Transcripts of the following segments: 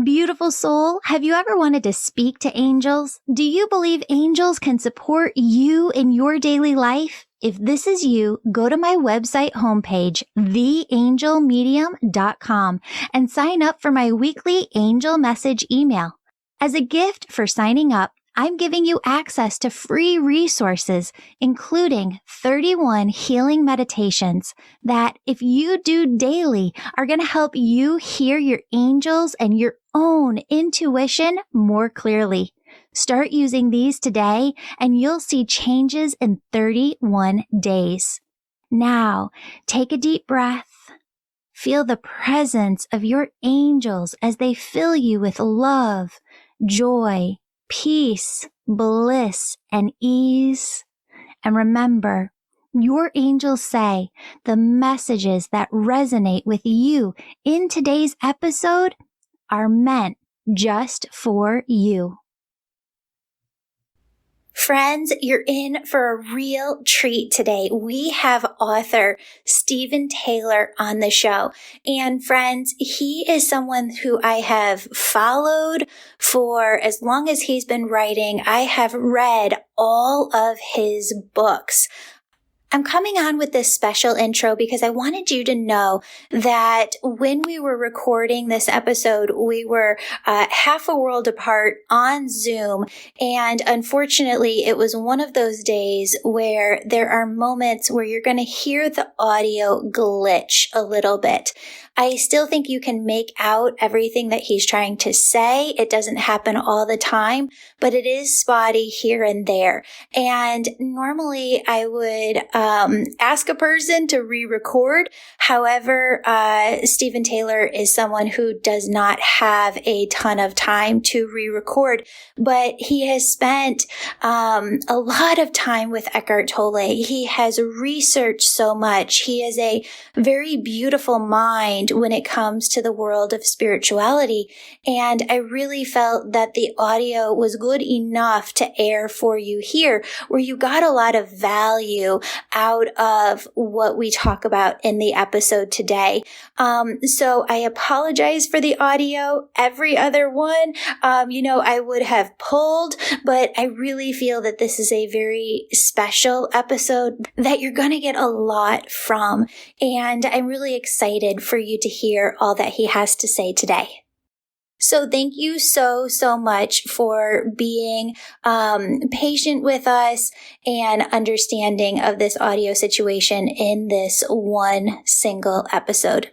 Beautiful soul, have you ever wanted to speak to angels? Do you believe angels can support you in your daily life? If this is you, go to my website homepage, theangelmedium.com, and sign up for my weekly angel message email. As a gift for signing up, I'm giving you access to free resources, including 31 healing meditations that, if you do daily, are going to help you hear your angels and your own intuition more clearly. Start using these today and you'll see changes in 31 days. Now, take a deep breath. Feel the presence of your angels as they fill you with love, joy, peace, bliss, and ease. And remember, your angels say the messages that resonate with you in today's episode are meant just for you. Friends, you're in for a real treat today. We have author Stephen Taylor on the show. And friends, he is someone who I have followed for as long as he's been writing. I have read all of his books. I'm coming on with this special intro because I wanted you to know that when we were recording this episode, we were half a world apart on Zoom. And unfortunately, it was one of those days where there are moments where you're going to hear the audio glitch a little bit. I still think you can make out everything that he's trying to say. It doesn't happen all the time, but it is spotty here and there. And normally I would ask a person to re-record. However, Stephen Taylor is someone who does not have a ton of time to re-record, but he has spent a lot of time with Eckhart Tolle. He has researched so much. He has a very beautiful mind when it comes to the world of spirituality. And I really felt that the audio was good enough to air for you here, where you got a lot of value out of what we talk about in the episode today. So I apologize for the audio. Every other one, I would have pulled, but I really feel that this is a very special episode that you're going to get a lot from. And I'm really excited for you to hear all that he has to say today. So thank you so much for being patient with us and understanding of this audio situation in this one single episode.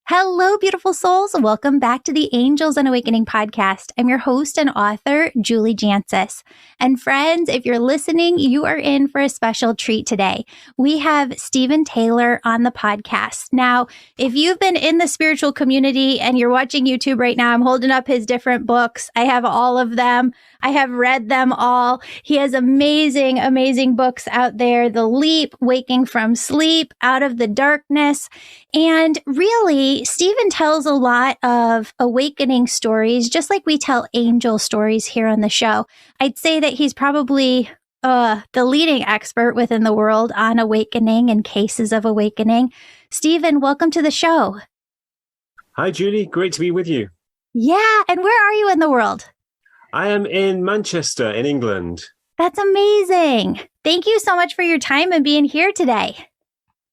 Hello, beautiful souls. Welcome back to the Angels and Awakening podcast. I'm your host and author, Julie Jancius. And friends, if you're listening, you are in for a special treat today. We have Stephen Taylor on the podcast. Now, if you've been in the spiritual community and you're watching YouTube right now, I'm holding up his different books. I have all of them. I have read them all. He has amazing books out there. The Leap, Waking from Sleep, Out of the Darkness. And really, Stephen tells a lot of awakening stories, just like we tell angel stories here on the show. I'd say that he's probably the leading expert within the world on awakening and cases of awakening. Stephen, welcome to the show. Hi, Julie. Great to be with you. Yeah. And where are you in the world? I am in Manchester, in England. That's amazing. Thank you so much for your time and being here today.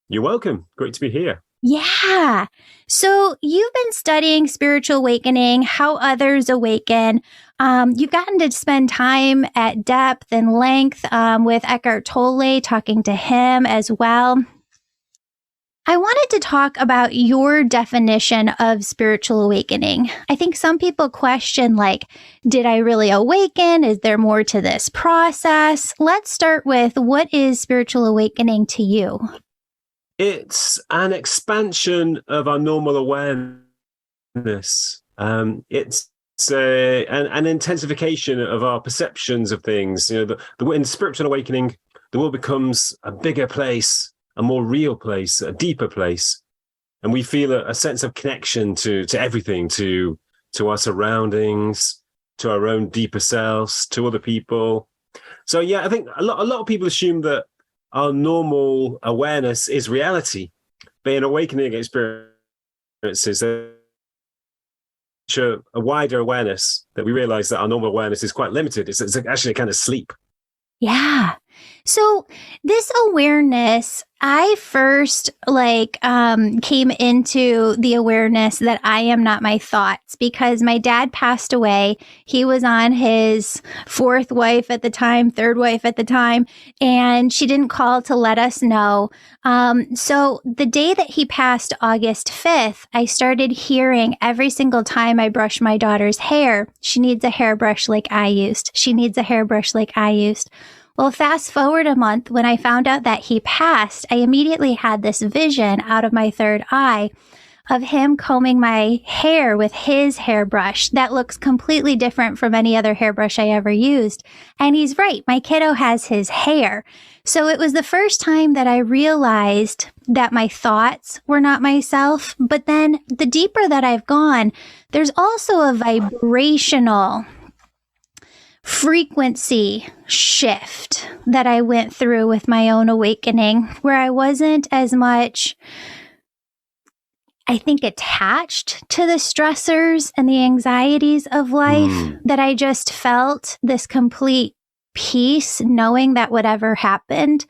You're welcome. Great to be here. Yeah. So you've been studying spiritual awakening, how others awaken. You've gotten to spend time at depth and length with Eckhart Tolle, talking to him as well. I wanted to talk about your definition of spiritual awakening. I think some people question, did I really awaken? Is there more to this process? Let's start with, what is spiritual awakening to you? It's an expansion of our normal awareness. It's an intensification of our perceptions of things. In spiritual awakening, the world becomes a bigger place, a more real place, a deeper place. And we feel a sense of connection to everything, to our surroundings, to our own deeper selves, to other people. So, yeah, I think a lot of people assume that our normal awareness is reality. But in awakening experiences, a wider awareness that we realize that our normal awareness is quite limited. It's actually a kind of sleep. Yeah. So this awareness, I first came into the awareness that I am not my thoughts because my dad passed away. He was on his fourth wife at the time, third wife at the time, and she didn't call to let us know. So the day that he passed, August 5th, I started hearing every single time I brush my daughter's hair, she needs a hairbrush like I used. She needs a hairbrush like I used. Well, fast forward a month, when I found out that he passed, I immediately had this vision out of my third eye of him combing my hair with his hairbrush that looks completely different from any other hairbrush I ever used. And he's right, my kiddo has his hair. So it was the first time that I realized that my thoughts were not myself. But then the deeper that I've gone, there's also a vibrational frequency shift that I went through with my own awakening, where I wasn't as much, I think, attached to the stressors and the anxieties of life, that I just felt this complete peace, knowing that whatever happened,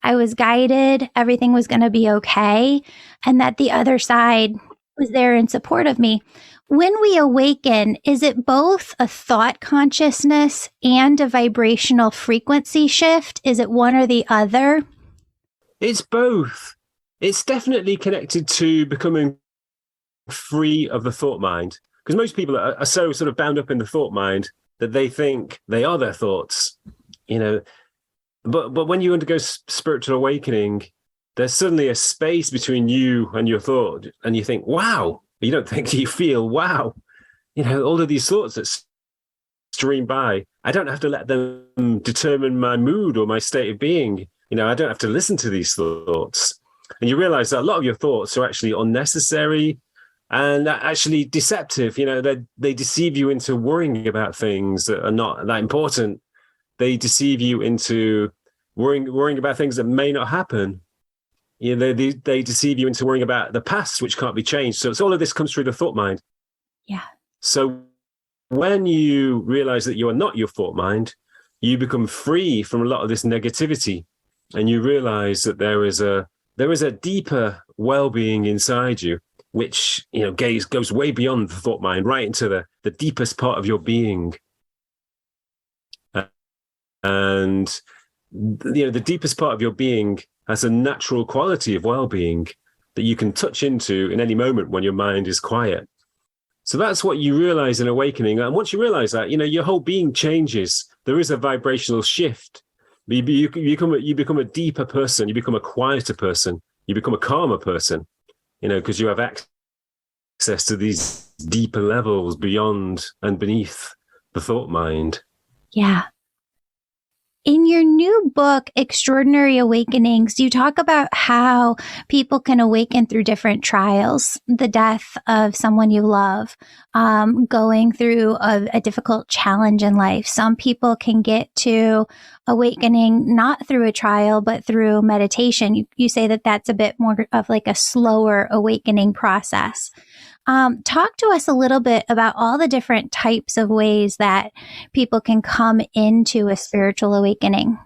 I was guided, everything was going to be okay, and that the other side was there in support of me. When we awaken, is it both a thought consciousness and a vibrational frequency shift? Is it one or the other? It's both. It's definitely connected to becoming free of the thought mind, because most people are so sort of bound up in the thought mind that they think they are their thoughts, But when you undergo spiritual awakening, there's suddenly a space between you and your thought, and you think, wow. You don't think, you feel, wow, all of these thoughts that stream by, I don't have to let them determine my mood or my state of being. I don't have to listen to these thoughts. And you realize that a lot of your thoughts are actually unnecessary and actually deceptive. They deceive you into worrying about things that are not that important. They deceive you into worrying about things that may not happen. They deceive you into worrying about the past, which can't be changed. So all of this comes through the thought mind. Yeah. So when you realize that you are not your thought mind, you become free from a lot of this negativity, and you realize that there is a deeper well-being inside you, which goes way beyond the thought mind, right into the deepest part of your being. And the deepest part of your being has a natural quality of well-being that you can touch into in any moment when your mind is quiet. So that's what you realize in awakening. And once you realize that, your whole being changes. There is a vibrational shift. You become a deeper person. You become a quieter person. You become a calmer person, because you have access to these deeper levels beyond and beneath the thought mind. Yeah. In your new book, Extraordinary Awakenings, you talk about how people can awaken through different trials, the death of someone you love, going through a difficult challenge in life. Some people can get to awakening not through a trial, but through meditation. You say that that's a bit more of like a slower awakening process. Talk to us a little bit about all the different types of ways that people can come into a spiritual awakening.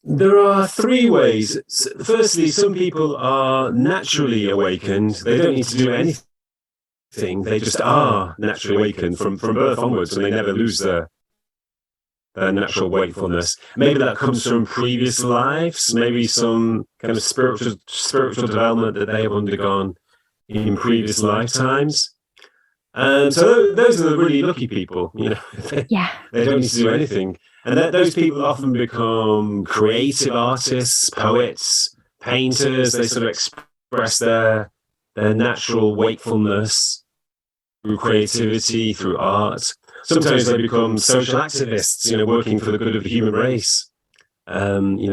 There are three ways. Firstly, some people are naturally awakened. They don't need to do anything. They just are naturally awakened from birth onwards, and they never lose their natural wakefulness. Maybe that comes from previous lives, maybe some kind of spiritual development that they have undergone in previous lifetimes. And so those are the really lucky people, They don't need to do anything. And those people often become creative artists, poets, painters. They sort of express their natural wakefulness through creativity, through art. Sometimes they become social activists, working for the good of the human race. That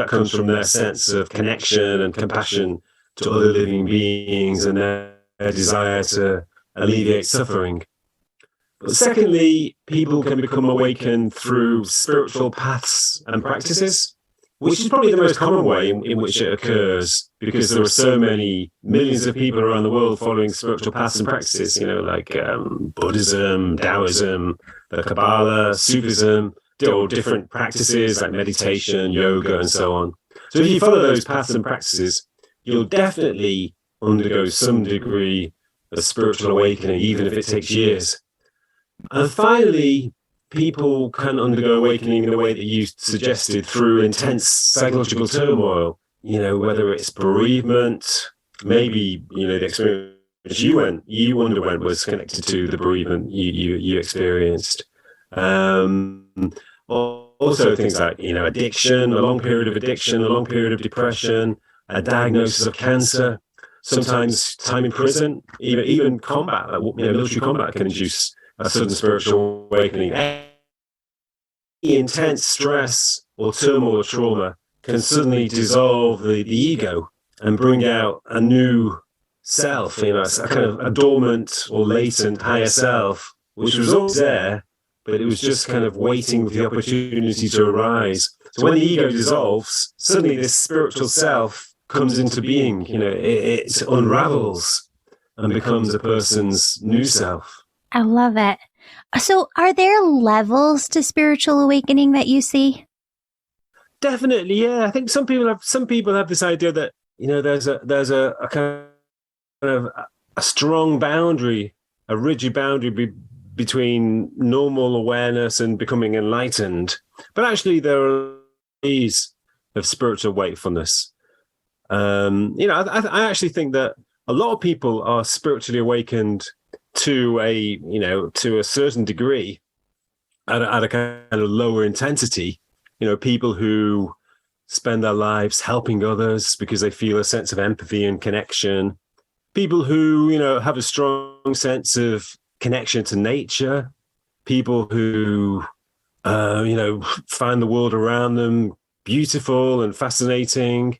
comes from their sense of connection and compassion to other living beings and their desire to alleviate suffering. But secondly, people can become awakened through spiritual paths and practices. which is probably the most common way in which it occurs, because there are so many millions of people around the world following spiritual paths and practices, like Buddhism, Taoism, the Kabbalah, Sufism, or different practices like meditation, yoga, and so on. So if you follow those paths and practices, you'll definitely undergo some degree of spiritual awakening, even if it takes years. And finally, people can undergo awakening in the way that you suggested, through intense psychological turmoil, whether it's bereavement, maybe, the experience you underwent was connected to the bereavement you experienced. Also things like, addiction, a long period of addiction, a long period of depression, a diagnosis of cancer, sometimes time in prison, even combat, military combat can induce a sudden spiritual awakening. Any intense stress or turmoil or trauma can suddenly dissolve the ego and bring out a new self, a kind of a dormant or latent higher self, which was always there, but it was just kind of waiting for the opportunity to arise. So when the ego dissolves, suddenly this spiritual self comes into being, it unravels and becomes a person's new self. I love it. So are there levels to spiritual awakening that you see? Definitely, yeah. I think some people have this idea that, there's a kind of a strong boundary, a rigid boundary between normal awareness and becoming enlightened. But actually there are ways of spiritual wakefulness. I actually think that a lot of people are spiritually awakened to a certain degree at a kind of lower intensity. People who spend their lives helping others because they feel a sense of empathy and connection. People who, have a strong sense of connection to nature. People who, find the world around them beautiful and fascinating.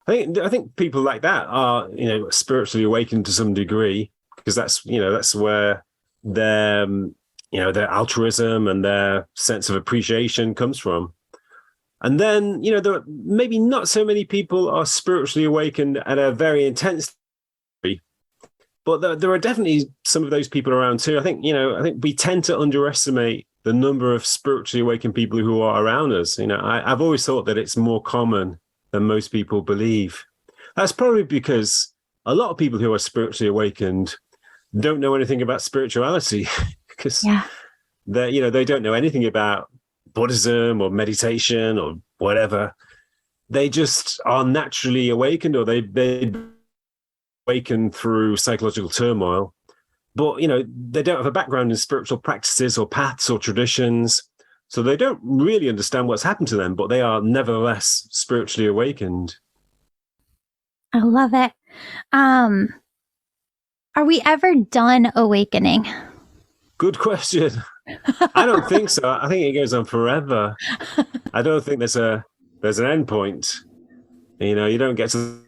I think people like that are, spiritually awakened to some degree, because that's where their altruism and their sense of appreciation comes from. And then, there are maybe not so many people are spiritually awakened at a very intense degree, but there are definitely some of those people around too. I think we tend to underestimate the number of spiritually awakened people who are around us. I've always thought that it's more common than most people believe. That's probably because a lot of people who are spiritually awakened don't know anything about spirituality, because they don't know anything about Buddhism or meditation or whatever. They just are naturally awakened, or they awaken through psychological turmoil. But, they don't have a background in spiritual practices or paths or traditions. So they don't really understand what's happened to them, but they are nevertheless spiritually awakened. I love it. Are we ever done awakening? Good question. I don't think so. I think it goes on forever. I don't think there's an end point. You don't get to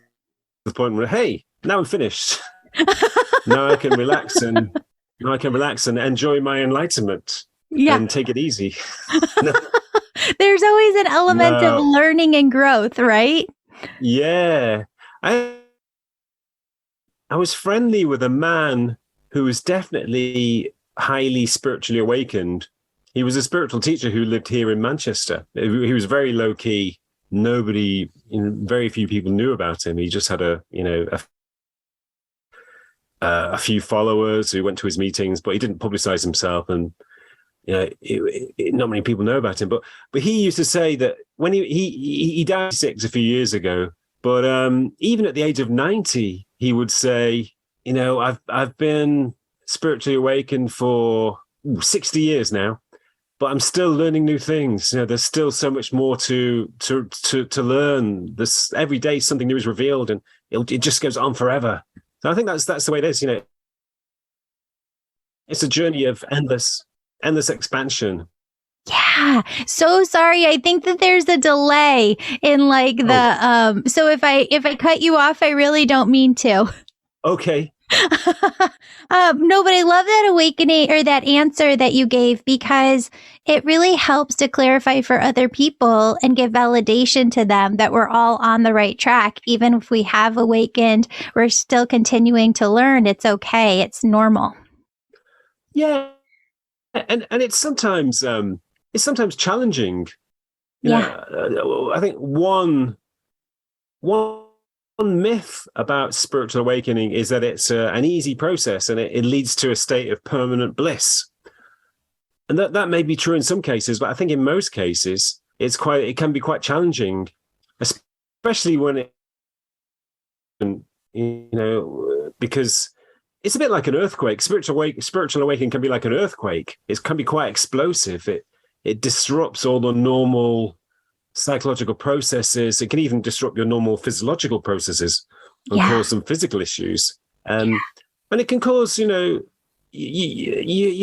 the point where, hey, now I'm finished. Now I can relax and enjoy my enlightenment. Yeah. And take it easy. No. There's always an element of learning and growth, right? Yeah. I was friendly with a man who was definitely highly spiritually awakened. He was a spiritual teacher who lived here in Manchester. He was very low key. Very few people knew about him. He just had a few followers who went to his meetings, but he didn't publicize himself, and not many people know about him. But he used to say that when he died 6 a few years ago, but even at the age of 90, he would say, I've been spiritually awakened for 60 years now, but I'm still learning new things. There's still so much more to learn. This every day something new is revealed, and it just goes on forever. So I think that's the way it is. It's a journey of endless expansion. Yeah. So sorry. I think that there's a delay in so if I cut you off, I really don't mean to. Okay. No, but I love that awakening or that answer that you gave, because it really helps to clarify for other people and give validation to them that we're all on the right track. Even if we have awakened, we're still continuing to learn. It's okay. It's normal. Yeah. And it's sometimes challenging. Yeah. I think one myth about spiritual awakening is that it's an easy process and it leads to a state of permanent bliss. And that may be true in some cases, but I think in most cases it can be quite challenging, especially when because it's a bit like an earthquake. Spiritual awakening can be like an earthquake. It can be quite explosive. It disrupts all the normal psychological processes. It can even disrupt your normal physiological processes and cause some physical issues. And it can cause, you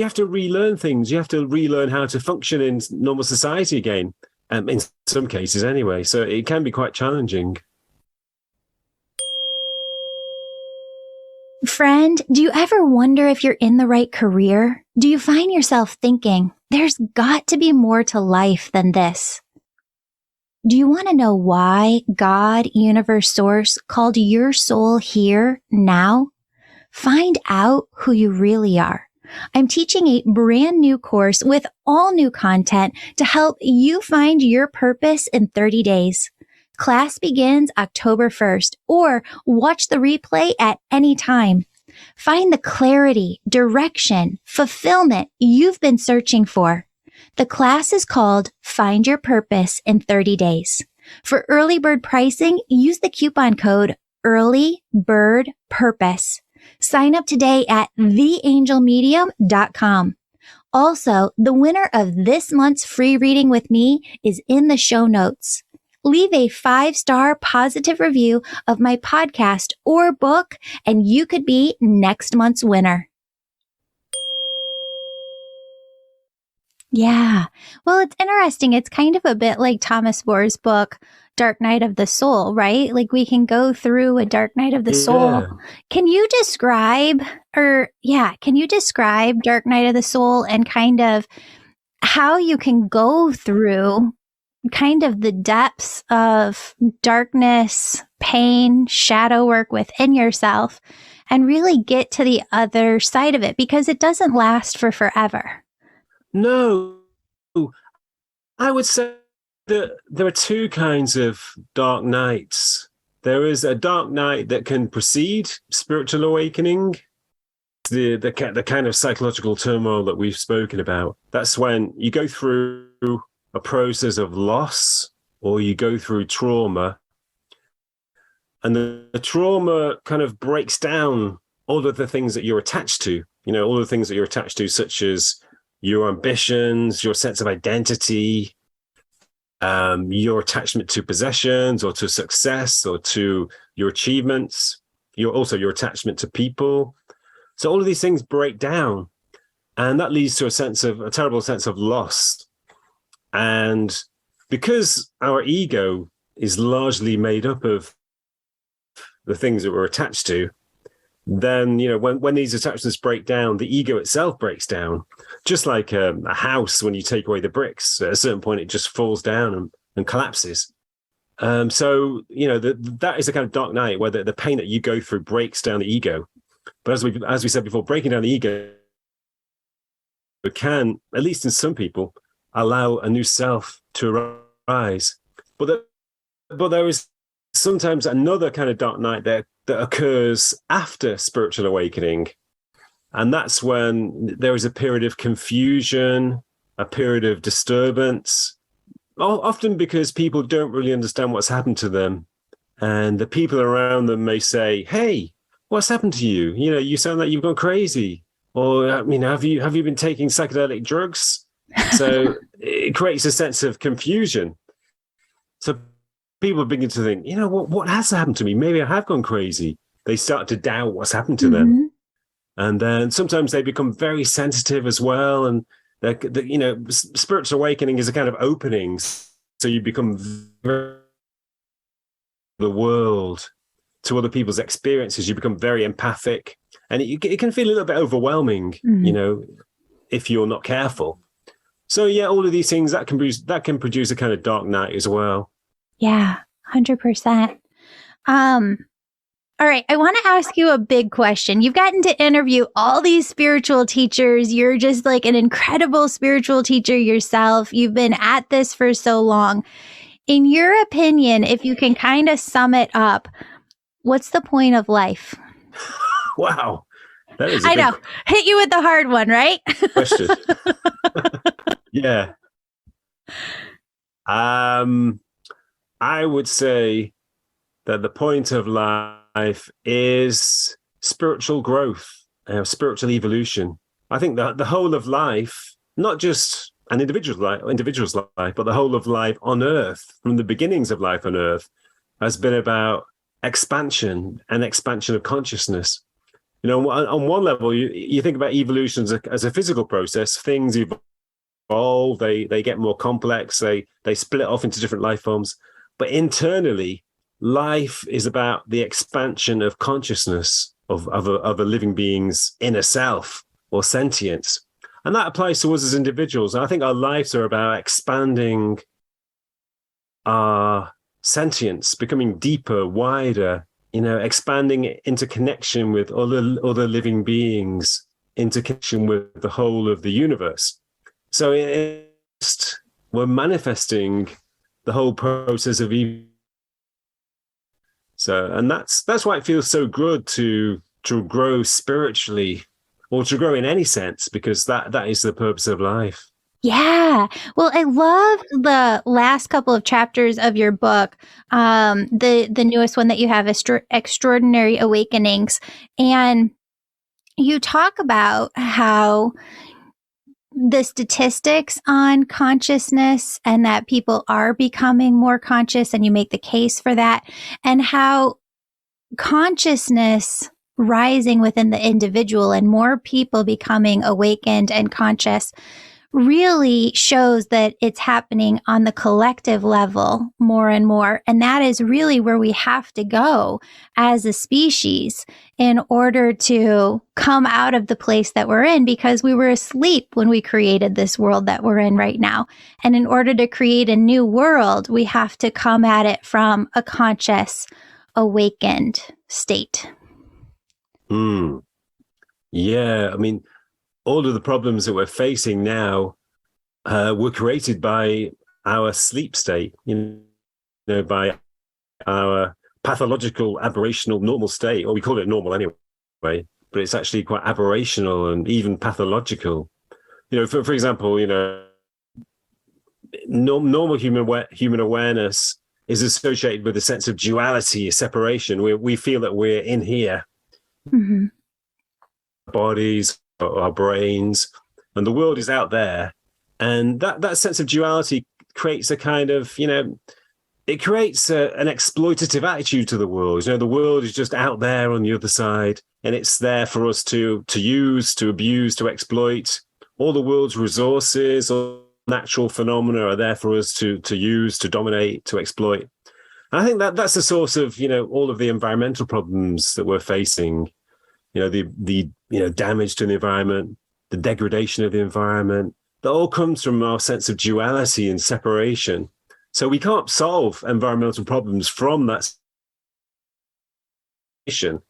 have to relearn things. You have to relearn how to function in normal society again, in some cases anyway. So it can be quite challenging. Friend, do you ever wonder if you're in the right career? Do you find yourself thinking, there's got to be more to life than this? Do you want to know why God, Universe, Source called your soul here now? Find out who you really are. I'm teaching a brand new course with all new content to help you find your purpose in 30 days. Class begins October 1st, or watch the replay at any time. Find the clarity, direction, fulfillment you've been searching for. The class is called Find Your Purpose in 30 Days. For early bird pricing, use the coupon code EARLYBIRDPURPOSE. Sign up today at theangelmedium.com. Also, the winner of this month's free reading with me is in the show notes. Leave a 5-star positive review of my podcast or book, and you could be next month's winner. Yeah. Well, it's interesting. It's kind of a bit like Thomas More's book, Dark Night of the Soul, right? Like we can go through a dark night of the soul. Can you describe Dark Night of the Soul and kind of how you can go through kind of the depths of darkness, pain, shadow work within yourself and really get to the other side of it, because it doesn't last for forever? No, I would say that there are two kinds of dark nights. There is a dark night that can precede spiritual awakening, the kind of psychological turmoil that we've spoken about. That's when you go through a process of loss or you go through trauma, and the trauma kind of breaks down all of the things that you're attached to, all the things that you're attached to, such as your ambitions, your sense of identity, your attachment to possessions or to success or to your achievements, your attachment to people. So all of these things break down, and that leads to a terrible sense of loss. And because our ego is largely made up of the things that we're attached to, then, when these attachments break down, the ego itself breaks down. Just like a house, when you take away the bricks, at a certain point, it just falls down and collapses. So, that is a kind of dark night where the pain that you go through breaks down the ego. But as we said before, breaking down the ego can, at least in some people, allow a new self to arise. But there is sometimes another kind of dark night that occurs after spiritual awakening. And that's when there is a period of confusion, a period of disturbance, often because people don't really understand what's happened to them. And the people around them may say, hey, what's happened to you? You sound like you've gone crazy. Or, have you been taking psychedelic drugs? So it creates a sense of confusion. So people begin to think, what has happened to me? Maybe I have gone crazy. They start to doubt what's happened to them. And then sometimes they become very sensitive as well. And, spiritual awakening is a kind of opening. So you become the world to other people's experiences. You become very empathic And it can feel a little bit overwhelming, if you're not careful. So yeah, all of these things that can produce a kind of dark night as well. Yeah, 100%. All right, I want to ask you a big question. You've gotten to interview all these spiritual teachers. You're just like an incredible spiritual teacher yourself. You've been at this for so long. In your opinion, if you can kind of sum it up, what's the point of life? Wow. That is I know. Hit you with the hard one, right? Question. Yeah. I would say that the point of life is spiritual growth, spiritual evolution. I think that the whole of life, not just an individual's life, but the whole of life on Earth, from the beginnings of life on Earth, has been about expansion and expansion of consciousness. On one level, you think about evolution as a physical process. Things evolve, they get more complex, they split off into different life forms. But internally, life is about the expansion of consciousness of a living being's inner self or sentience. And that applies to us as individuals. And I think our lives are about expanding our sentience, becoming deeper, wider, expanding into connection with other living beings, into connection with the whole of the universe. So we're manifesting the whole process of evolution. And that's why it feels so good to grow spiritually, or to grow in any sense, because that is the purpose of life. Yeah. Well, I love the last couple of chapters of your book, the newest one that you have, Extraordinary Awakenings. And you talk about how the statistics on consciousness and that people are becoming more conscious, and you make the case for that, and how consciousness rising within the individual and more people becoming awakened and conscious really shows that it's happening on the collective level more and more. And that is really where we have to go as a species in order to come out of the place that we're in, because we were asleep when we created this world that we're in right now. And in order to create a new world, we have to come at it from a conscious, awakened state. Yeah, I mean, all of the problems that we're facing now were created by our sleep state, by our pathological, aberrational, normal state, or we call it normal anyway, but it's actually quite aberrational and even pathological. For example, normal human awareness is associated with a sense of duality, separation. We feel that we're in here, bodies, our brains, and the world is out there. And that sense of duality creates a kind of, it creates an exploitative attitude to the world. The world is just out there on the other side, and it's there for us to use, to abuse, to exploit. All the world's resources, all natural phenomena are there for us to use, to dominate, to exploit. And I think that's the source of, all of the environmental problems that we're facing. The damage to the environment, the degradation of the environment, that all comes from our sense of duality and separation. So we can't solve environmental problems from that situation.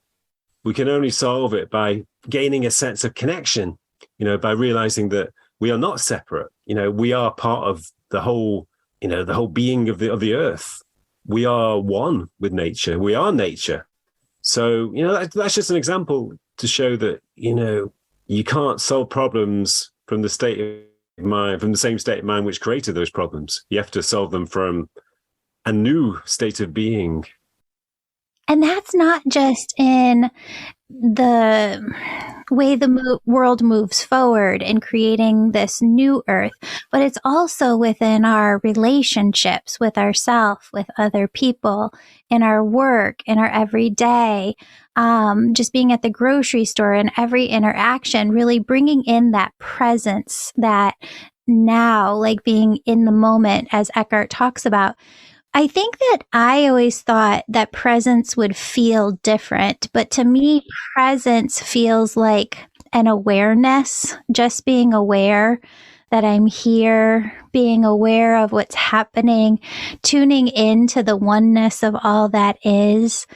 We can only solve it by gaining a sense of connection, by realizing that we are not separate. We are part of the whole, the whole being of the earth. We are one with nature. We are nature. So, that's just an example to show that, you can't solve problems from the state of mind, from the same state of mind which created those problems. You have to solve them from a new state of being. And that's not just in the way the world moves forward in creating this new earth, but it's also within our relationships with ourselves, with other people, in our work, in our everyday, just being at the grocery store, and every interaction, really bringing in that presence, that now, like being in the moment, as Eckhart talks about. I think that I always thought that presence would feel different, but to me, presence feels like an awareness, just being aware that I'm here, being aware of what's happening, tuning into the oneness of all that is.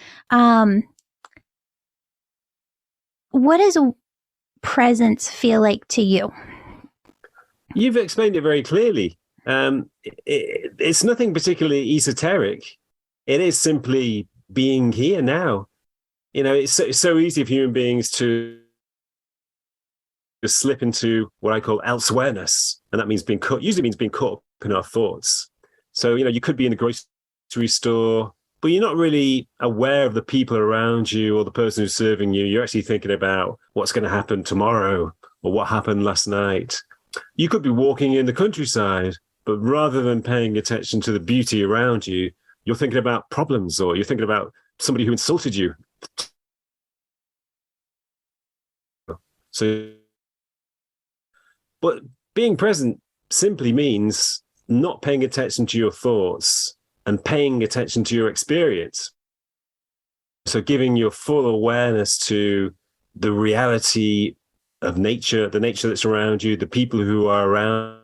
What does presence feel like to you? You've explained it very clearly. It's nothing particularly esoteric. It is simply being here now. It's so easy for human beings to slip into what I call elsewareness, and that means usually means being caught up in our thoughts. So you could be in a grocery store, but you're not really aware of the people around you or the person who's serving you. You're actually thinking about what's going to happen tomorrow or what happened last night. You could be walking in the countryside, but rather than paying attention to the beauty around you, you're thinking about problems, or you're thinking about somebody who insulted you. But being present simply means not paying attention to your thoughts and paying attention to your experience. So giving your full awareness to the reality of nature, the nature that's around you, the people who are around,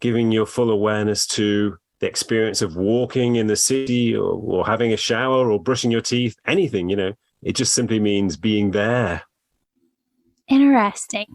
giving your full awareness to the experience of walking in the city or having a shower or brushing your teeth, anything, it just simply means being there. Interesting.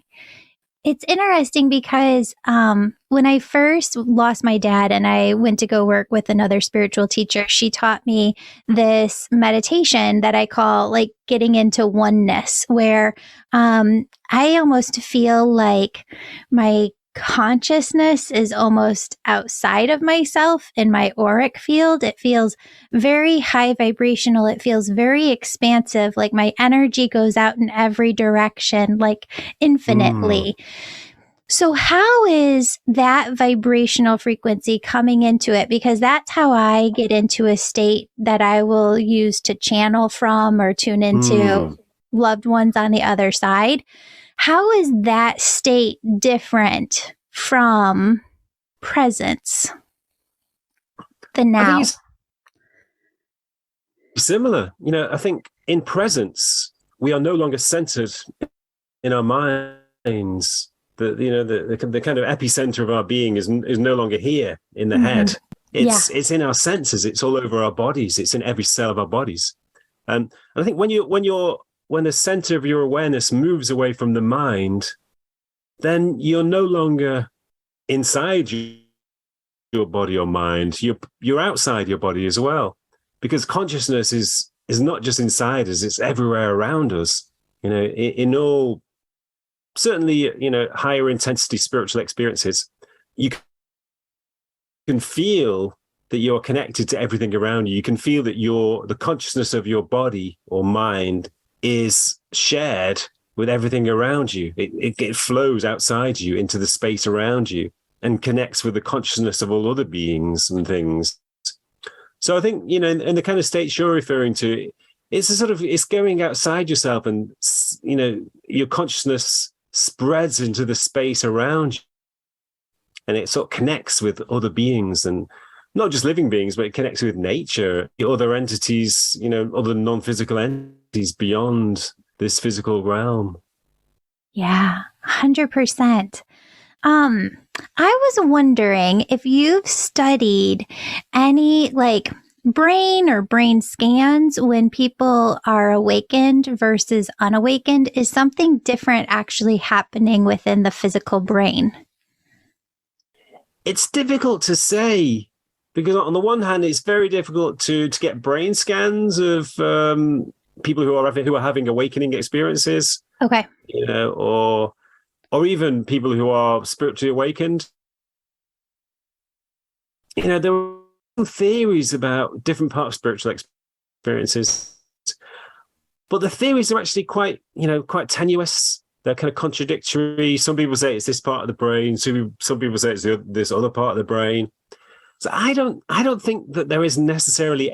It's interesting because when I first lost my dad and I went to go work with another spiritual teacher, she taught me this meditation that I call like getting into oneness, where I almost feel like my consciousness is almost outside of myself in my auric field. It feels very high vibrational. It feels very expansive. Like my energy goes out in every direction, like infinitely. So how is that vibrational frequency coming into it? Because that's how I get into a state that I will use to channel from or tune into loved ones on the other side. How is that state different from presence, the now? I think it's similar. I think in presence, we are no longer centered in our minds. The kind of epicenter of our being is no longer here in the head. It's in our senses. It's all over our bodies. It's in every cell of our bodies. And I think when the center of your awareness moves away from the mind, then you're no longer inside your body or mind. You're outside your body as well, because consciousness is not just inside us; it's everywhere around us. In all, certainly, higher intensity spiritual experiences, you can feel that you're connected to everything around you. You can feel that the consciousness of your body or mind is shared with everything around you. It flows outside you into the space around you and connects with the consciousness of all other beings and things. So I think, in the kind of states you're referring to, it's going outside yourself, and, your consciousness spreads into the space around you, and it sort of connects with other beings, and not just living beings, but it connects with nature, other entities, other non-physical entities beyond this physical realm. Yeah, 100%. I was wondering if you've studied any brain or brain scans when people are awakened versus unawakened. Is something different actually happening within the physical brain? It's difficult to say, because on the one hand, it's very difficult to get brain scans of people who are having awakening experiences. Okay. Or even people who are spiritually awakened. There are theories about different parts of spiritual experiences, but the theories are actually quite tenuous. They're kind of contradictory. Some people say it's this part of the brain. Some people say it's this other part of the brain. So I don't think that there is necessarily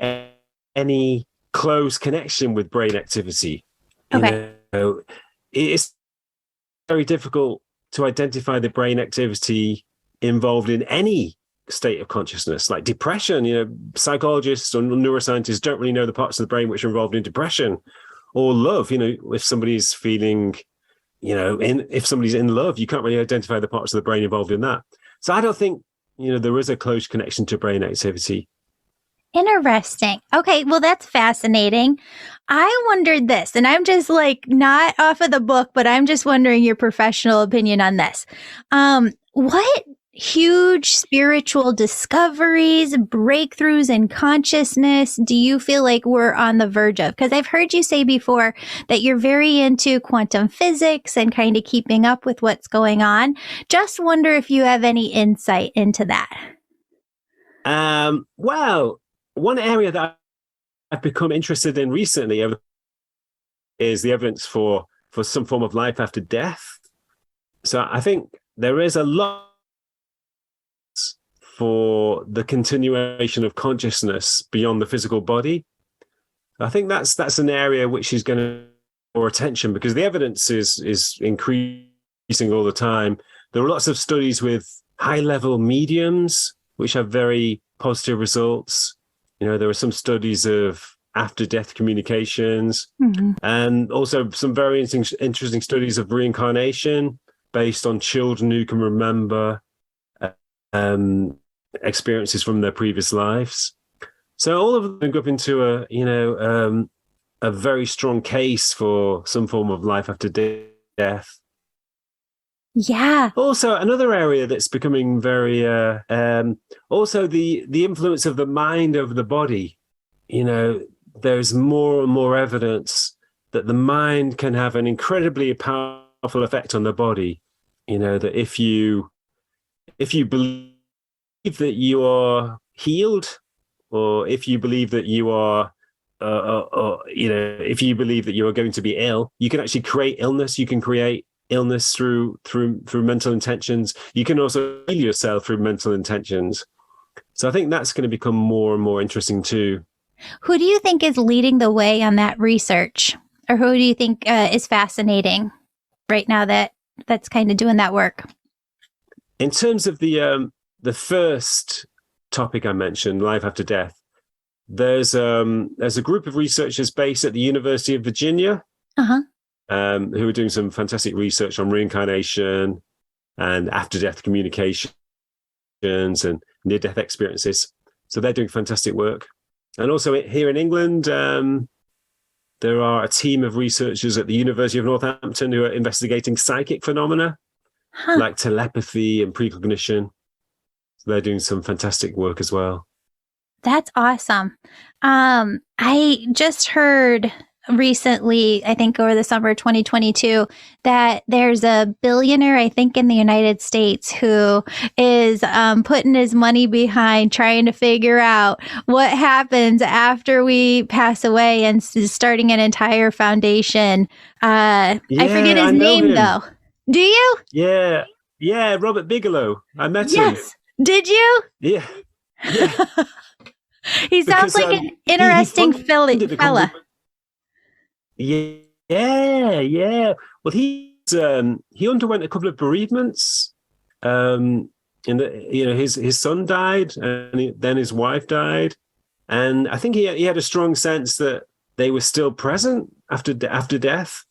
any close connection with brain activity. Okay. It's very difficult to identify the brain activity involved in any state of consciousness, like depression. Psychologists or neuroscientists don't really know the parts of the brain which are involved in depression, or love. If somebody's feeling, if somebody's in love, you can't really identify the parts of the brain involved in that. So I don't think, there is a close connection to brain activity. Interesting. Okay, well, that's fascinating. I wondered this, and I'm just like not off of the book, but I'm just wondering your professional opinion on this. What huge spiritual discoveries, breakthroughs in consciousness do you feel like we're on the verge of? Because I've heard you say before that you're very into quantum physics and kind of keeping up with what's going on. Just wonder if you have any insight into that. Well, one area that I've become interested in recently is the evidence for some form of life after death. So I think there is a lot for the continuation of consciousness beyond the physical body. I think that's an area which is going to get more attention, because the evidence is increasing all the time. There are lots of studies with high-level mediums which have very positive results. There are some studies of after-death communications, and also some very interesting studies of reincarnation based on children who can remember experiences from their previous lives. So all of them go up into a very strong case for some form of life after death. Yeah. Also, another area that's becoming very also the influence of the mind over the body. There's more and more evidence that the mind can have an incredibly powerful effect on the body. That if you believe that you are healed, or if you believe that you are if you believe that you are going to be ill, you can actually create illness. You can create illness through mental intentions. You can also heal yourself through mental intentions. So I think that's going to become more and more interesting too. Who do you think is leading the way on that research, or who do you think is fascinating right now that's kind of doing that work? In terms of the first topic I mentioned, life after death, there's a group of researchers based at the University of Virginia. Who are doing some fantastic research on reincarnation and after-death communications and near-death experiences. So they're doing fantastic work. And also here in England, there are a team of researchers at the University of Northampton who are investigating psychic phenomena, like telepathy and precognition. So they're doing some fantastic work as well. That's awesome. I just heard recently, I think over the summer of 2022, that there's a billionaire, I think in the United States, who is putting his money behind trying to figure out what happens after we pass away, and starting an entire foundation. I forget his name though. Do you? Yeah, Robert Bigelow. I met him. Yes. Did you? Yeah. He sounds like an interesting fella. Yeah. Well, he underwent a couple of bereavements. His son died, and then his wife died, and I think he had a strong sense that they were still present after death.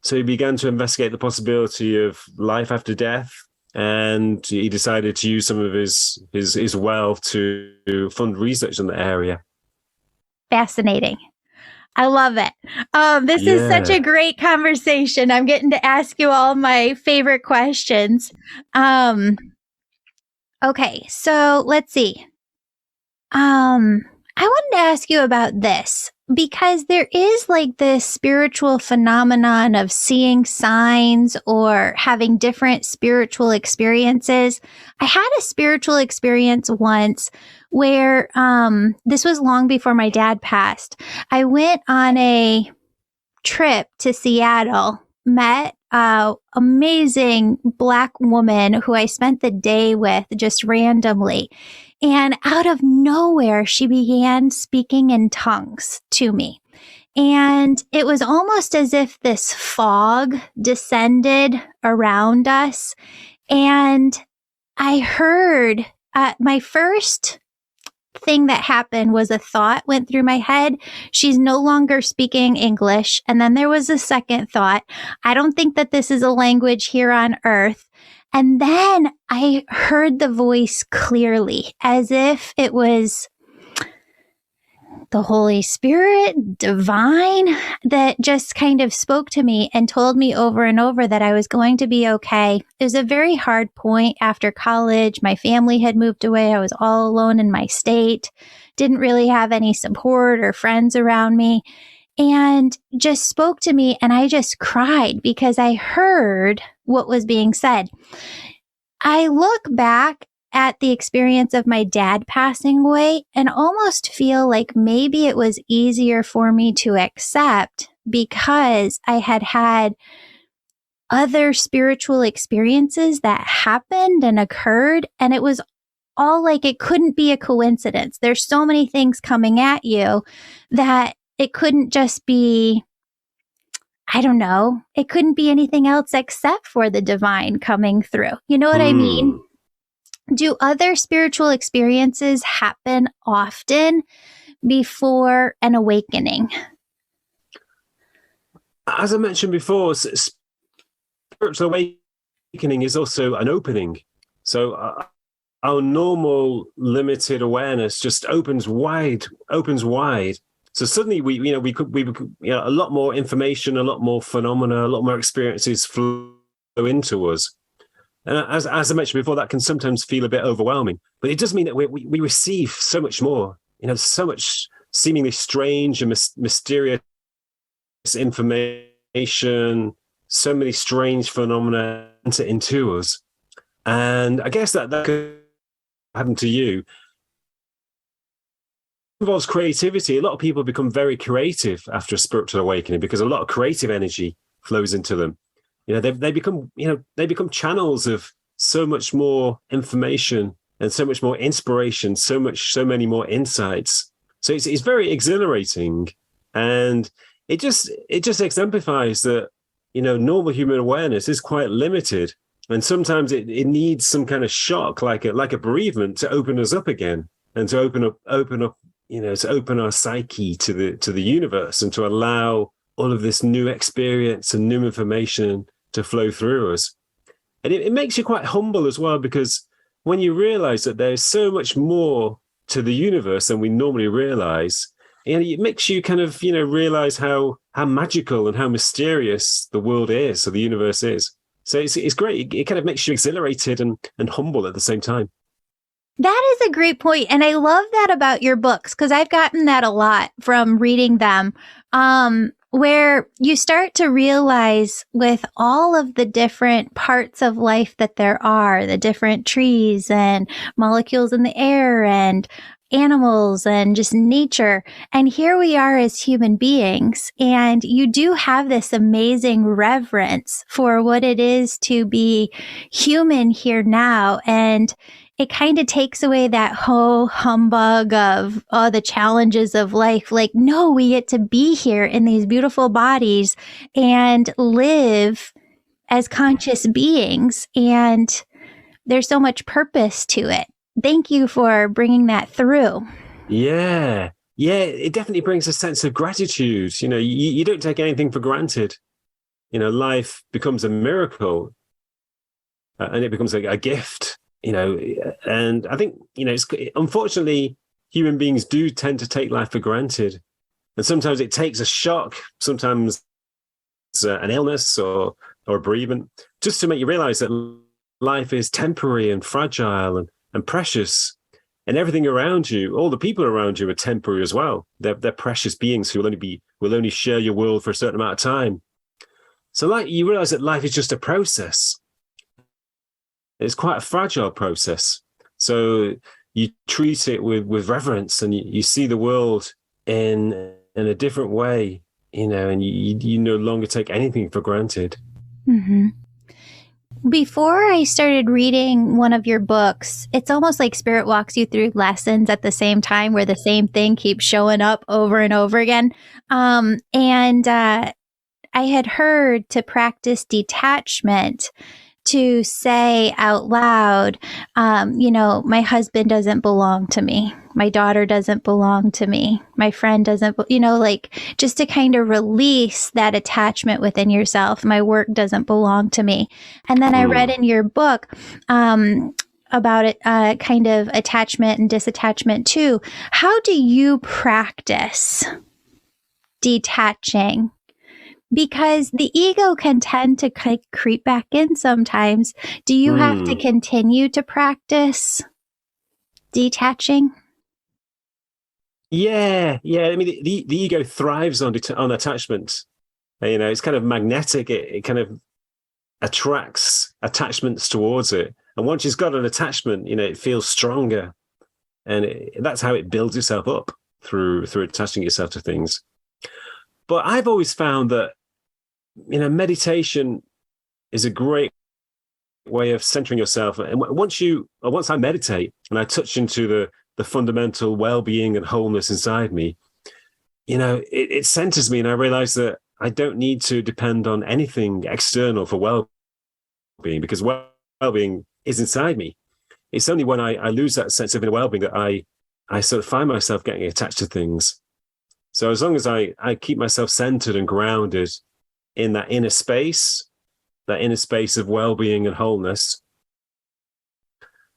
So he began to investigate the possibility of life after death, and he decided to use some of his wealth to fund research in the area. Fascinating. I love it. This is such a great conversation. I'm getting to ask you all my favorite questions. Okay, so let's see. I wanted to ask you about this, because there is like this spiritual phenomenon of seeing signs or having different spiritual experiences. I had a spiritual experience once where this was long before my dad passed. I went on a trip to Seattle, met an amazing Black woman who I spent the day with just randomly. And out of nowhere, she began speaking in tongues to me. And it was almost as if this fog descended around us. And I heard my first thing that happened was a thought went through my head. She's no longer speaking English. And then there was a second thought. I don't think that this is a language here on earth. And then I heard the voice clearly, as if it was the Holy Spirit, divine, that just kind of spoke to me and told me over and over that I was going to be okay. It was a very hard point after college. My family had moved away. I was all alone in my state, didn't really have any support or friends around me, and just spoke to me. And I just cried because I heard what was being said. I look back at the experience of my dad passing away and almost feel like maybe it was easier for me to accept because I had had other spiritual experiences that happened and occurred. And it was all like, it couldn't be a coincidence. There's so many things coming at you that it couldn't just be, I don't know, it couldn't be anything else except for the divine coming through. You know what I mean? Do other spiritual experiences happen often before an awakening? As I mentioned before, spiritual awakening is also an opening. So our normal limited awareness just opens wide. So suddenly we a lot more information, a lot more phenomena, a lot more experiences flow into us. And as I mentioned before, that can sometimes feel a bit overwhelming, but it does mean that we receive so much more, so much seemingly strange and mysterious information, so many strange phenomena enter into us. And I guess that could happen to you. It involves creativity. A lot of people become very creative after a spiritual awakening because a lot of creative energy flows into them. They become channels of so much more information and so much more inspiration, so many more insights. So it's very exhilarating, and it just exemplifies that normal human awareness is quite limited, and sometimes it needs some kind of shock, like a bereavement, to open us up again and to open up to open our psyche to the universe and to allow all of this new experience and new information to flow through us. And it makes you quite humble as well, because when you realize that there's so much more to the universe than we normally realize, it makes you kind of, realize how magical and how mysterious the world is, or the universe is. So it's great. It kind of makes you exhilarated and humble at the same time. That is a great point. And I love that about your books, because I've gotten that a lot from reading them, where you start to realize with all of the different parts of life that there are, the different trees and molecules in the air and animals and just nature. And here we are as human beings, and you do have this amazing reverence for what it is to be human here now. And it kind of takes away that whole humbug of the challenges of life. Like, no, we get to be here in these beautiful bodies and live as conscious beings. And there's so much purpose to it. Thank you for bringing that through. Yeah, it definitely brings a sense of gratitude. You don't take anything for granted. Life becomes a miracle, and it becomes a gift. And I think, unfortunately, human beings do tend to take life for granted. And sometimes it takes a shock, sometimes an illness or a bereavement, just to make you realize that life is temporary and fragile and precious. And everything around you, all the people around you, are temporary as well. They're precious beings who will only share your world for a certain amount of time. So you realize that life is just a process. It's quite a fragile process. So you treat it with reverence, and you see the world in a different way, and you no longer take anything for granted. Mm-hmm. Before I started reading one of your books, it's almost like Spirit walks you through lessons at the same time, where the same thing keeps showing up over and over again. I had heard to practice detachment, to say out loud, my husband doesn't belong to me. My daughter doesn't belong to me. My friend doesn't, just to kind of release that attachment within yourself. My work doesn't belong to me. And then I read in your book, about it, kind of attachment and disattachment too. How do you practice detaching? Because the ego can tend to creep back in sometimes. Do you have to continue to practice detaching? Yeah. I mean, the ego thrives on attachment. It's kind of magnetic. It kind of attracts attachments towards it. And once it's got an attachment, it feels stronger. And that's how it builds itself up through attaching yourself to things. But I've always found that, meditation is a great way of centering yourself. And once I meditate and I touch into the fundamental well-being and wholeness inside me, it centers me, and I realize that I don't need to depend on anything external for well-being, because well-being is inside me. It's only when I lose that sense of inner well-being that I sort of find myself getting attached to things. So as long as I keep myself centered and grounded in that inner space of well-being and wholeness,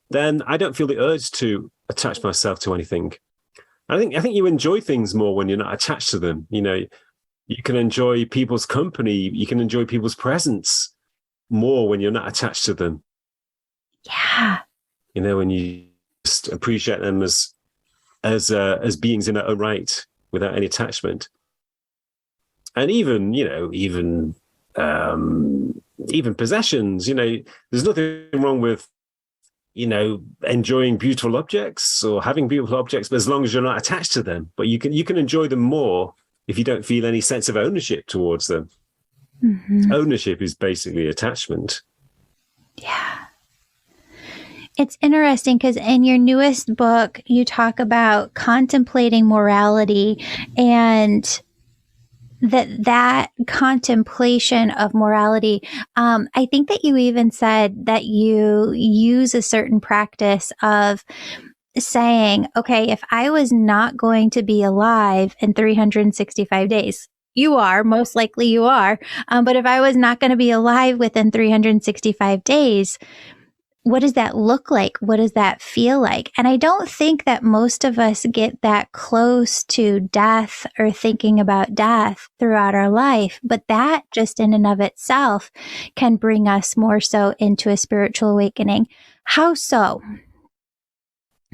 then I don't feel the urge to attach myself to anything. I think you enjoy things more when you're not attached to them. You can enjoy people's company, you can enjoy people's presence more when you're not attached to them. Yeah. When you just appreciate them as beings in their own right, without any attachment. And even possessions, there's nothing wrong with, enjoying beautiful objects or having beautiful objects, but as long as you're not attached to them. But you can enjoy them more if you don't feel any sense of ownership towards them. Mm-hmm. Ownership is basically attachment. Yeah. It's interesting because in your newest book, you talk about contemplating morality, and that contemplation of morality. I think that you even said that you use a certain practice of saying, okay, if I was not going to be alive in 365 days, most likely you are. But if I was not going to be alive within 365 days, what does that look like? What does that feel like? And I don't think that most of us get that close to death or thinking about death throughout our life. But that just in and of itself can bring us more so into a spiritual awakening. How so?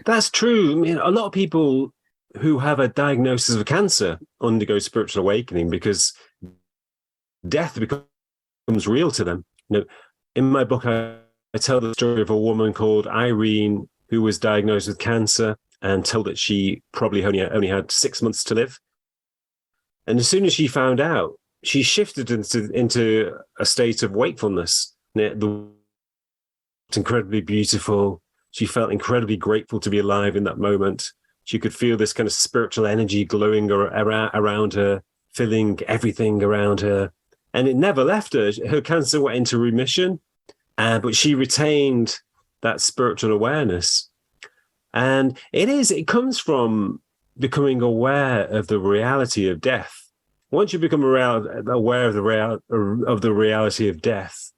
That's true. I mean, a lot of people who have a diagnosis of cancer undergo spiritual awakening because death becomes real to them. In my book, I tell the story of a woman called Irene who was diagnosed with cancer and told that she probably only had 6 months to live. And as soon as she found out, she shifted into a state of wakefulness. It's incredibly beautiful. She felt incredibly grateful to be alive in that moment. She could feel this kind of spiritual energy glowing around her, filling everything around her. And it never left her. Her cancer went into remission. But she retained that spiritual awareness. And it comes from becoming aware of the reality of death. Once you become aware of the reality of death,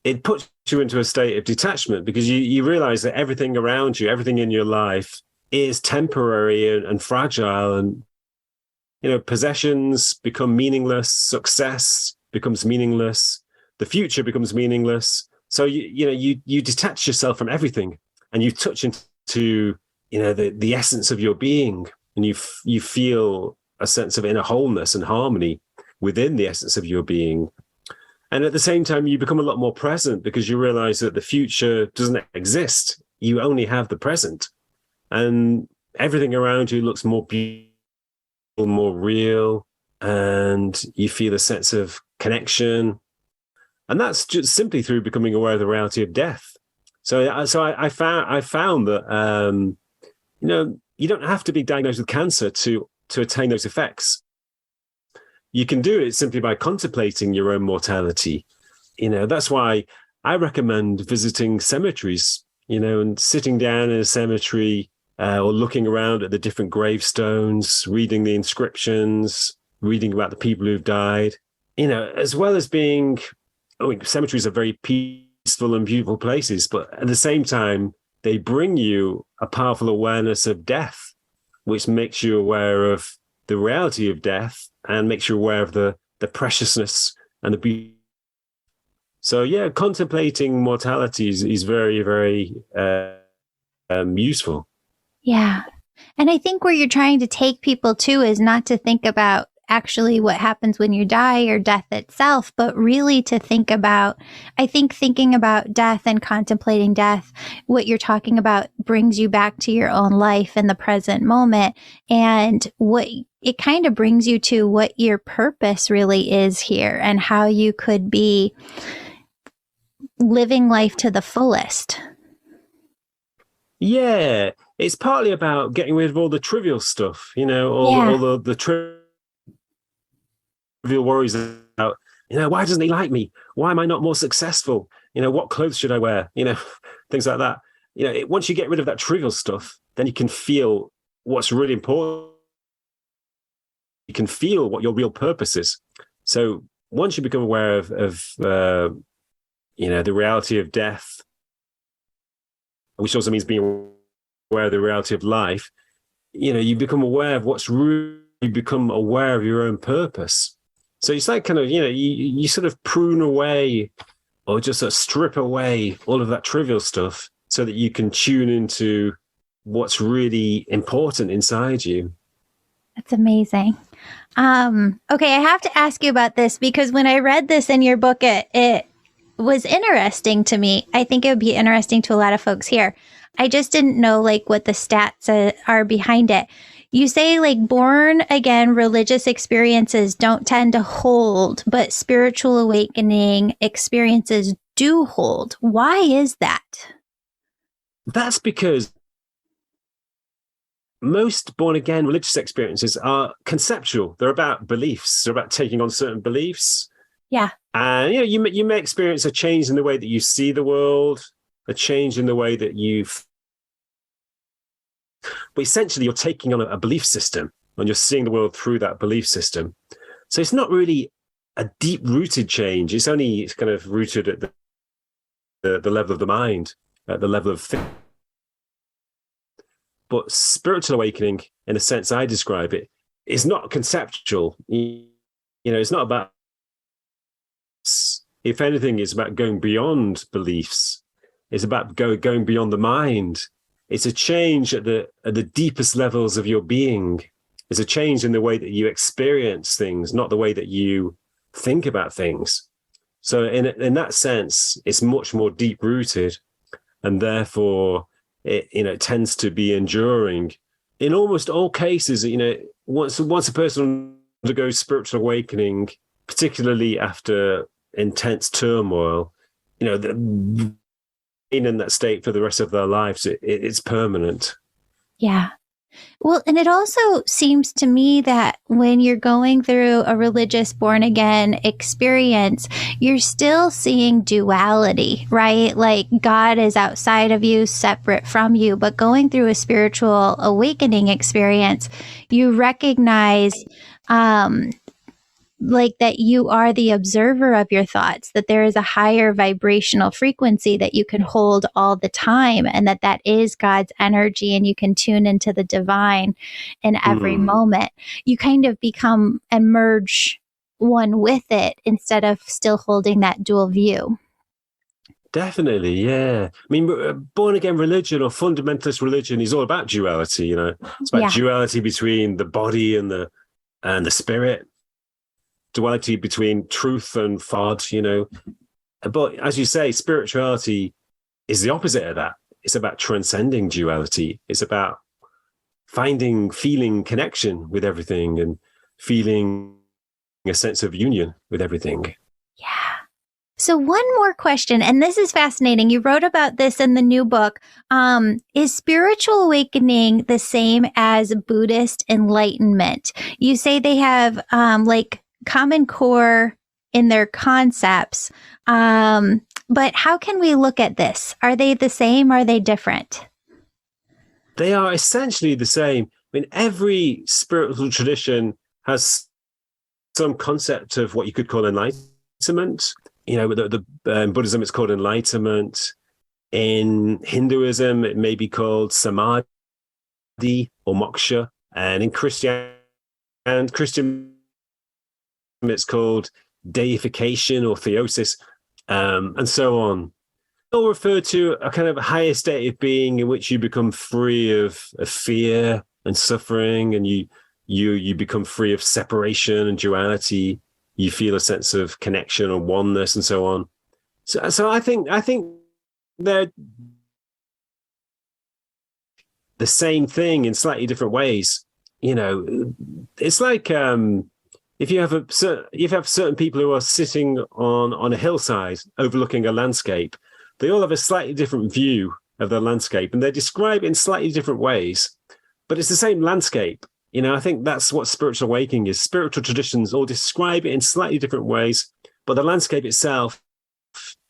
it puts you into a state of detachment, because you realize that everything around you, everything in your life is temporary and fragile. And, possessions become meaningless. Success becomes meaningless. The future becomes meaningless. So you detach yourself from everything, and you touch into the essence of your being, and you feel a sense of inner wholeness and harmony within the essence of your being. And at the same time, you become a lot more present, because you realize that the future doesn't exist. You only have the present, and everything around you looks more beautiful, more real, and you feel a sense of connection. And that's just simply through becoming aware of the reality of death. So I found that you don't have to be diagnosed with cancer to attain those effects. You can do it simply by contemplating your own mortality. That's why I recommend visiting cemeteries, and sitting down in a cemetery or looking around at the different gravestones, reading the inscriptions, reading about the people who've died, as well as being, cemeteries are very peaceful and beautiful places, but at the same time, they bring you a powerful awareness of death, which makes you aware of the reality of death and makes you aware of the preciousness and the beauty. So yeah, contemplating mortality is very, very useful. Yeah. And I think where you're trying to take people to is not to think about actually what happens when you die or death itself, but really to think about, I think thinking about death and contemplating death, what you're talking about brings you back to your own life in the present moment. And what it kind of brings you to what your purpose really is here and how you could be living life to the fullest. Yeah, it's partly about getting rid of all the trivial stuff, all the trivial worries about, why doesn't he like me? Why am I not more successful? What clothes should I wear? Things like that. Once you get rid of that trivial stuff, then you can feel what's really important. You can feel what your real purpose is. So once you become aware of the reality of death, which also means being aware of the reality of life, you become aware of you become aware of your own purpose. So it's like kind of, you sort of prune away or just sort of strip away all of that trivial stuff so that you can tune into what's really important inside you. That's amazing. Okay, I have to ask you about this because when I read this in your book, it was interesting to me. I think it would be interesting to a lot of folks here. I just didn't know what the stats are behind it. You say born again religious experiences don't tend to hold, but spiritual awakening experiences do hold. Why is that? That's because most born again religious experiences are conceptual. They're about beliefs. They're about taking on certain beliefs. Yeah. And you may experience a change in the way that you see the world, a change in the way that but essentially you're taking on a belief system and you're seeing the world through that belief system. So it's not really a deep-rooted change. It's kind of rooted at the level of the mind, at the level of thinking. But spiritual awakening, in the sense I describe it, is not conceptual. It's not about, if anything, it's about going beyond beliefs. It's about going beyond the mind. It's a change at the deepest levels of your being. It's a change in the way that you experience things, not the way that you think about things. So in that sense, it's much more deep rooted, and therefore it tends to be enduring. In almost all cases, once a person undergoes spiritual awakening, particularly after intense turmoil, in that state for the rest of their lives, it's permanent. Yeah. Well, and it also seems to me that when you're going through a religious born again experience, you're still seeing duality, right? Like God is outside of you, separate from you, but going through a spiritual awakening experience, you recognize, that you are the observer of your thoughts, that there is a higher vibrational frequency that you can hold all the time, and that is God's energy, and you can tune into the divine in every moment. You kind of and merge one with it instead of still holding that dual view. Definitely, yeah. I mean, born again religion or fundamentalist religion is all about duality. It's about duality between the body and the spirit. Duality between truth and FOD, But as you say, spirituality is the opposite of that. It's about transcending duality. It's about feeling connection with everything and feeling a sense of union with everything. Yeah. So one more question, and this is fascinating. You wrote about this in the new book. Is spiritual awakening the same as Buddhist enlightenment? You say they have common core in their concepts. But how can we look at this? Are they the same? Are they different? They are essentially the same. I mean, every spiritual tradition has some concept of what you could call enlightenment. You know, in Buddhism, it's called enlightenment. In Hinduism, it may be called samadhi or moksha. And in Christian, it's called deification or theosis, and so on. All refer to a kind of higher state of being in which you become free of fear and suffering, and you become free of separation and duality. You feel a sense of connection and oneness, and so on. So I think they're the same thing in slightly different ways. You know, it's like if you have certain people who are sitting on a hillside overlooking a landscape, they all have a slightly different view of the landscape, and they describe it in slightly different ways, but it's the same landscape. You know, I think that's what spiritual awakening is. Spiritual traditions all describe it in slightly different ways, but the landscape itself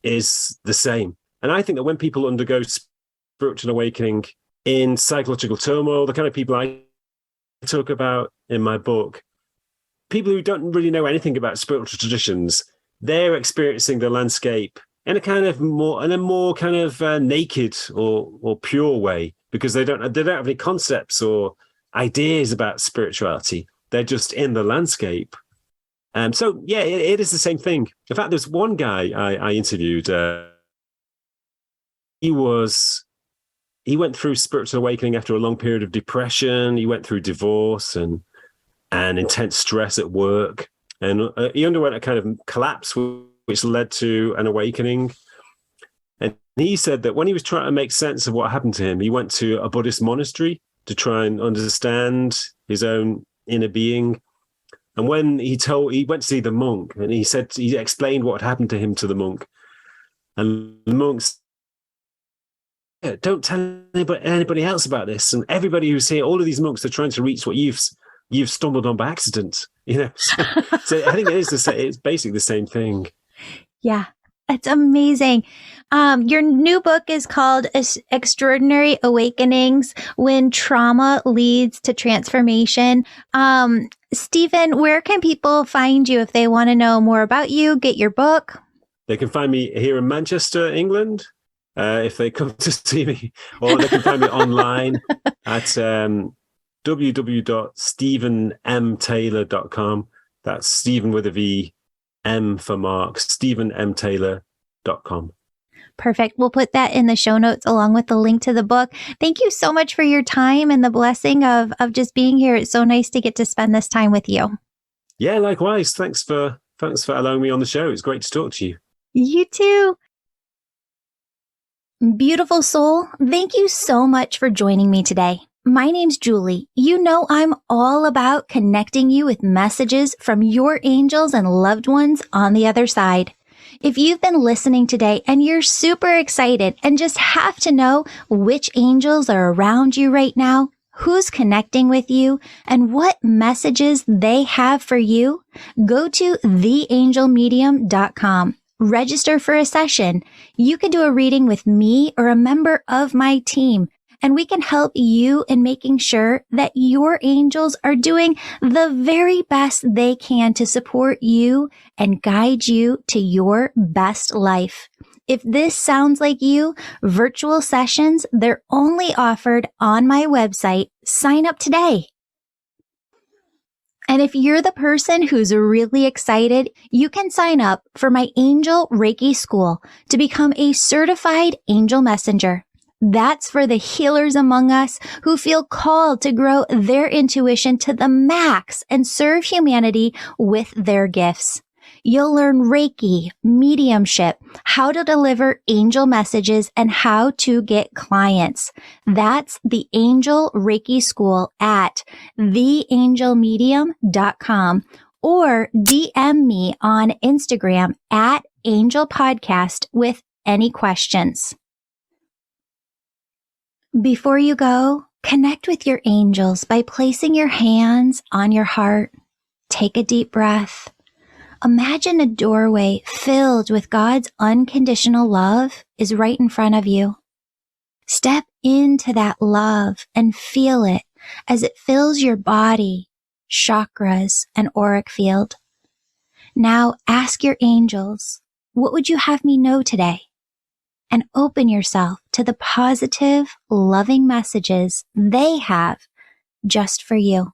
is the same. And I think that when people undergo spiritual awakening in psychological turmoil, the kind of people I talk about in my book, people who don't really know anything about spiritual traditions, they're experiencing the landscape in a more kind of naked or pure way, because they don't have any concepts or ideas about spirituality. They're just in the landscape. So yeah, it is the same thing. In fact, there's one guy I interviewed. He went through spiritual awakening after a long period of depression. He went through divorce and intense stress at work, and he underwent a kind of collapse, which led to an awakening. And he said that when he was trying to make sense of what happened to him, he went to a Buddhist monastery to try and understand his own inner being. And when he went to see the monk, and he explained what had happened to him to the monk. And the monk said, don't tell anybody else about this. And everybody who's here, all of these monks are trying to reach what you've stumbled on by accident. You know, so I think it's basically the same thing. Yeah, it's amazing. Your new book is called Extraordinary Awakenings: When Trauma Leads to Transformation. Stephen, where can people find you if they want to know more about you, get your book? They can find me here in Manchester, England, if they come to see me, or they can find me online at www.stephenmtaylor.com. That's Stephen with a V, M for Mark, stephenmtaylor.com. Perfect. We'll put that in the show notes along with the link to the book. Thank you so much for your time and the blessing of just being here. It's so nice to get to spend this time with you. Yeah, likewise. Thanks for allowing me on the show. It's great to talk to you. You too. Beautiful soul, thank you so much for joining me today. My name's Julie. You know I'm all about connecting you with messages from your angels and loved ones on the other side. If you've been listening today and you're super excited and just have to know which angels are around you right now, who's connecting with you, and what messages they have for you, go to theangelmedium.com. Register for a session. You can do a reading with me or a member of my team, and we can help you in making sure that your angels are doing the very best they can to support you and guide you to your best life. If this sounds like you, virtual sessions, they're only offered on my website. Sign up today. And if you're the person who's really excited, you can sign up for my Angel Reiki School to become a certified angel messenger. That's for the healers among us who feel called to grow their intuition to the max and serve humanity with their gifts. You'll learn Reiki, mediumship, how to deliver angel messages, and how to get clients. That's the Angel Reiki School at theangelmedium.com, or DM me on Instagram at Angel Podcast with any questions. Before you go, connect with your angels by placing your hands on your heart. Take a deep breath. imagine a doorway filled with God's unconditional love is right in front of you. Step into that love and feel it as it fills your body, chakras, and auric field. Now ask your angels, what would you have me know today? And open yourself to the positive, loving messages they have just for you.